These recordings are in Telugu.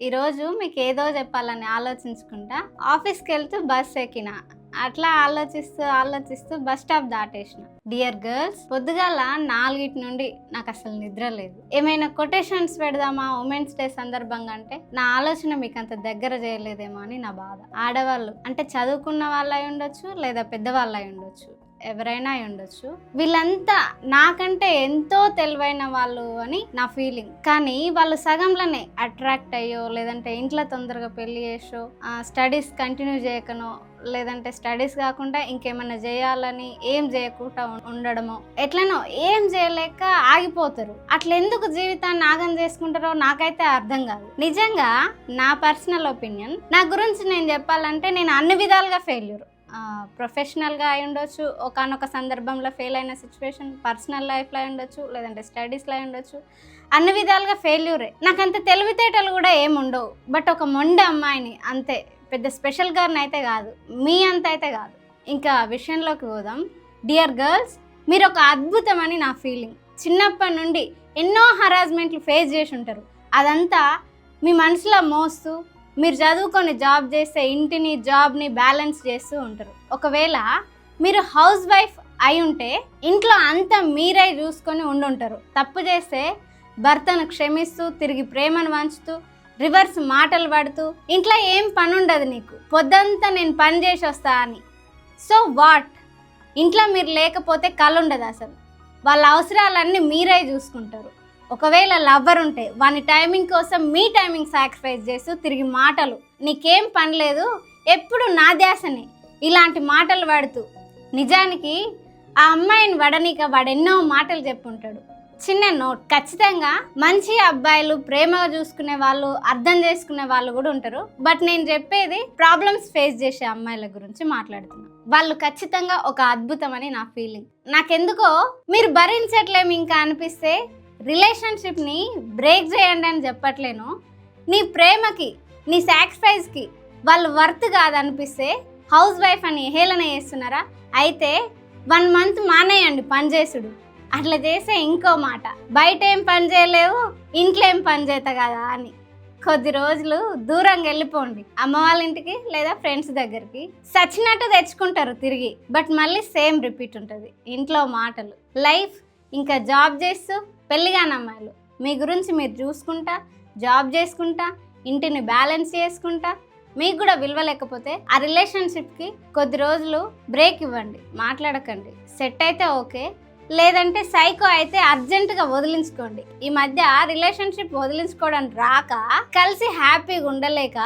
ఈరోజు మీకు ఏదో చెప్పాలని ఆలోచించుకుంటా ఆఫీస్కి వెళ్తూ బస్ ఎక్కిన అట్లా ఆలోచిస్తూ బస్ స్టాప్ దాటేసిన. డియర్ గర్ల్స్, పొద్దుగాల 4 నుండి నాకు అసలు నిద్ర లేదు. ఏమైనా కొటేషన్స్ పెడదామా ఉమెన్స్ డే సందర్భంగా అంటే నా ఆలోచన మీకు అంత దగ్గర చేయలేదేమో అని నా బాధ. ఆడవాళ్ళు అంటే చదువుకున్న వాళ్ళు అయి ఉండొచ్చు, లేదా పెద్దవాళ్ళు అయి ఉండొచ్చు, ఎవరైనా అయి ఉండొచ్చు, వీళ్ళంతా నాకంటే ఎంతో తెలివైన వాళ్ళు అని నా ఫీలింగ్. కానీ వాళ్ళు సగంలోనే అట్రాక్ట్ అయ్యో, లేదంటే ఇంట్లో తొందరగా పెళ్లి చేసో, స్టడీస్ కంటిన్యూ చేయకనో, లేదంటే స్టడీస్ కాకుండా ఇంకేమైనా చేయాలని ఏం చేయకుండా ఉండడమో, ఎట్లనో ఏం చేయలేక ఆగిపోతారు. అట్లా ఎందుకు జీవితాన్ని ఆగం చేసుకుంటారో నాకైతే అర్థం కాదు. నిజంగా నా పర్సనల్ ఒపీనియన్, నా గురించి నేను చెప్పాలంటే నేను అన్ని విధాలుగా ఫెయిల్యూర్. ప్రొఫెషనల్గా అయి ఉండొచ్చు, ఒకనొక సందర్భంలో ఫెయిల్ అయిన సిచ్యువేషన్, పర్సనల్ లైఫ్లో అయి ఉండొచ్చు, లేదంటే స్టడీస్లో అయి ఉండొచ్చు, అన్ని విధాలుగా ఫెయిల్యూరే. నాకు అంత తెలివితేటలు కూడా ఏముండవు, బట్ ఒక మొండి అమ్మాయిని అంతే, పెద్ద స్పెషల్ గారిని అయితే కాదు, మీ అంత అయితే కాదు. ఇంకా విషయంలోకి పోదాం. డియర్ గర్ల్స్, మీరు ఒక అద్భుతం అని నా ఫీలింగ్. చిన్నప్పటి నుండి ఎన్నో హరాస్మెంట్లు ఫేస్ చేసి ఉంటారు. అదంతా మీ మనసులో మోస్తూ మీరు చదువుకొని జాబ్ చేస్తే ఇంటిని జాబ్ని బ్యాలెన్స్ చేస్తూ ఉంటారు. ఒకవేళ మీరు హౌస్ వైఫ్ అయి ఉంటే ఇంట్లో అంతా మీరై చూసుకొని ఉండుంటారు. తప్పు చేస్తే భర్తను క్షమిస్తూ, తిరిగి ప్రేమను వంచుతూ, రివర్స్ మాటలు పడుతూ, ఇంట్లో ఏం పని ఉండదు నీకు, పొద్దంతా నేను పని చేసి వస్తా అని. సో వాట్, ఇంట్లో మీరు లేకపోతే కళ్ళు ఉండదు అసలు. వాళ్ళ అవసరాలన్నీ మీరై చూసుకుంటారు. ఒకవేళ లవ్వర్ ఉంటే వాని టైమింగ్ కోసం మీ టైమింగ్ సాక్రిఫైస్ చేస్తూ, తిరిగి మాటలు నీకేం పని లేదు, ఎప్పుడు నా ధ్యాసనే, ఇలాంటి మాటలు పడుతూ, నిజానికి ఆ అమ్మాయిని వడనీక వాడెన్నో మాటలు చెప్పుంటాడు. చిన్న నోట్, ఖచ్చితంగా మంచి అబ్బాయిలు, ప్రేమగా చూసుకునే వాళ్ళు, అర్థం చేసుకునే వాళ్ళు కూడా ఉంటారు. బట్ నేను చెప్పేది ప్రాబ్లమ్స్ ఫేస్ చేసే అమ్మాయిల గురించి మాట్లాడుతున్నా. వాళ్ళు ఖచ్చితంగా ఒక అద్భుతం అని నా ఫీలింగ్. నాకెందుకో మీరు భరించట్లేము ఇంకా అనిపిస్తే రిలేషన్షిప్ని బ్రేక్ చేయండి అని చెప్పట్లేను. నీ ప్రేమకి, నీ సాక్రిఫైస్కి వాళ్ళు వర్త్ కాదనిపిస్తే హౌస్ వైఫ్ అని హేళన చేస్తున్నారా? అయితే 1 మంత్ మానేయండి పనిచేసుడు. అట్లా చేసే ఇంకో మాట, బయట ఏం పని చేయలేవు, ఇంట్లో ఏం పని చేత కదా అని కొద్ది రోజులు దూరంగా వెళ్ళిపోండి, అమ్మ వాళ్ళ ఇంటికి లేదా ఫ్రెండ్స్ దగ్గరికి. సచ్చినట్టు తెచ్చుకుంటారు తిరిగి, బట్ మళ్ళీ సేమ్ రిపీట్ ఉంటుంది. ఇంట్లో మాటలు, లైఫ్ ఇంకా జాబ్ చేస్తూ, పెళ్ళిగాని అమ్మాయిలు మీ గురించి మీరు చూసుకుంటా, జాబ్ చేసుకుంటా, ఇంటిని బ్యాలెన్స్ చేసుకుంటా, మీకు కూడా విలువ లేకపోతే ఆ రిలేషన్షిప్కి కొద్ది రోజులు బ్రేక్ ఇవ్వండి, మాట్లాడకండి. సెట్ అయితే ఓకే, లేదంటే సైకో అయితే అర్జెంటుగా వదిలించుకోండి. ఈ మధ్య రిలేషన్షిప్ వదిలించుకోవడానికి రాక, కలిసి హ్యాపీగా ఉండలేక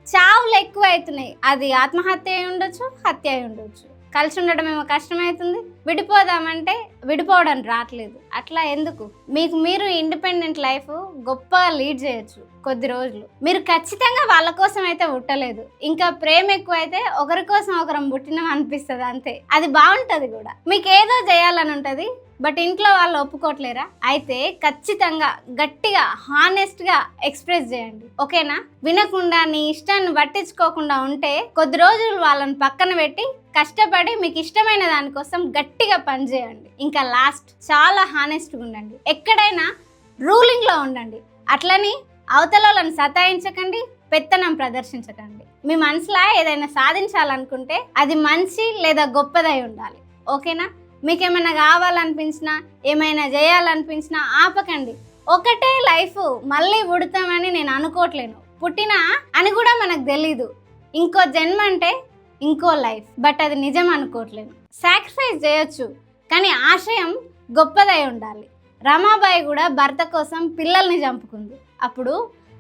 చావులు ఎక్కువ అవుతున్నాయి. అది ఆత్మహత్య అయి ఉండొచ్చు, హత్య అయి ఉండొచ్చు. కలిసి ఉండడం ఏమో కష్టమవుతుంది, విడిపోదామంటే విడిపోవడం రావట్లేదు. అట్లా ఎందుకు? మీకు మీరు ఇండిపెండెంట్ లైఫ్ గొప్పగా లీడ్ చేయొచ్చు కొద్ది రోజులు. మీరు ఖచ్చితంగా వాళ్ళ కోసం అయితే పుట్టలేదు. ఇంకా ప్రేమ ఎక్కువ అయితే ఒకరి కోసం ఒకరం పుట్టినాం అనిపిస్తుంది అంతే. అది బాగుంటుంది కూడా. మీకు ఏదో చేయాలని ఉంటుంది, బట్ ఇంట్లో వాళ్ళు ఒప్పుకోవట్లేరా? అయితే ఖచ్చితంగా గట్టిగా హానెస్ట్గా ఎక్స్ప్రెస్ చేయండి, ఓకేనా? వినకుండా నీ ఇష్టాన్ని పట్టించుకోకుండా ఉంటే కొద్ది రోజులు వాళ్ళని పక్కన పెట్టి కష్టపడి మీకు ఇష్టమైన దానికోసం గట్టిగా పనిచేయండి. ఇంకా లాస్ట్, చాలా హానెస్ట్గా ఉండండి. ఎక్కడైనా రూలింగ్లో ఉండండి. అట్లని అవతలను సతాయించకండి, పెత్తనం ప్రదర్శించకండి. మీ మనసులో ఏదైనా సాధించాలనుకుంటే అది మంచి లేదా గొప్పదై ఉండాలి, ఓకేనా? మీకేమైనా కావాలనిపించినా, ఏమైనా చేయాలనిపించినా ఆపకండి. ఒకటే లైఫ్, మళ్ళీ పుడతామని నేను అనుకోవట్లేను. పుట్టినా అని కూడా మనకు తెలీదు. ఇంకో జన్మ అంటే ఇంకో లైఫ్, బట్ అది నిజం అనుకోవట్లేను. సాక్రిఫైస్ చేయొచ్చు, కానీ ఆశయం గొప్పదై ఉండాలి. రమాబాయి కూడా భర్త కోసం పిల్లల్ని చంపుకుంది. అప్పుడు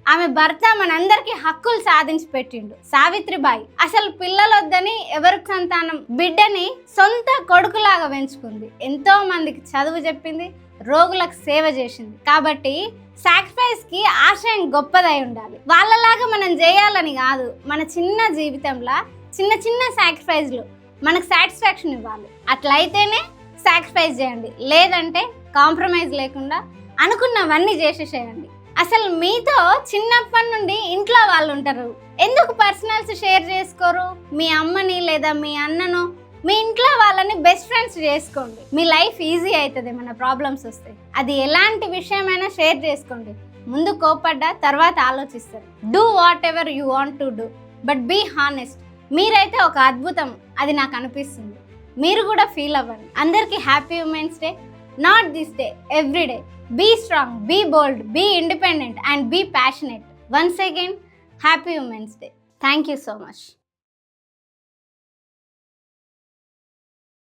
ఆమె భర్త మనందరికీ హక్కులు సాధించి పెట్టిండు. సావిత్రిబాయి అసలు పిల్లలు వద్దని ఎవరికి సంతానం, బిడ్డని సొంత కొడుకులాగా పెంచుకుంది. ఎంతో మందికి చదువు చెప్పింది, రోగులకు సేవ చేసింది. కాబట్టి సాక్రిఫైస్ కి ఆశయం గొప్పదై ఉండాలి. వాళ్ళలాగా మనం చేయాలని కాదు, మన చిన్న జీవితంలో చిన్న చిన్న సాక్రిఫైస్లు మనకు సాటిస్ఫాక్షన్ ఇవ్వాలి. అట్లయితేనే సాక్రిఫైస్ చేయండి, లేదంటే కాంప్రమైజ్ లేకుండా అనుకున్నవన్నీ చేసేసేయండి. అసలు మీతో చిన్నప్పటి నుండి ఇంట్లో వాళ్ళు ఉంటారు, ఎందుకు పర్సనల్స్ షేర్ చేసుకోరు? మీ అమ్మని లేదా మీ అన్నను, మీ ఇంట్లో వాళ్ళని బెస్ట్ ఫ్రెండ్స్ చేసుకోండి. మీ లైఫ్ ఈజీ అవుతుంది. మన ప్రాబ్లమ్స్ వస్తాయి, అది ఎలాంటి విషయమైనా షేర్ చేసుకోండి. ముందు కోపడ్డా తర్వాత ఆలోచిస్తారు. Do whatever you want to do, but be honest. మీరైతే ఒక అద్భుతం, అది నాకు అనిపిస్తుంది. మీరు కూడా ఫీల్ అవ్వండి. అందరికీ happy women's day. Not this day, every day. Be strong, be bold, be independent and be passionate. Once again happy women's day. Thank you so much.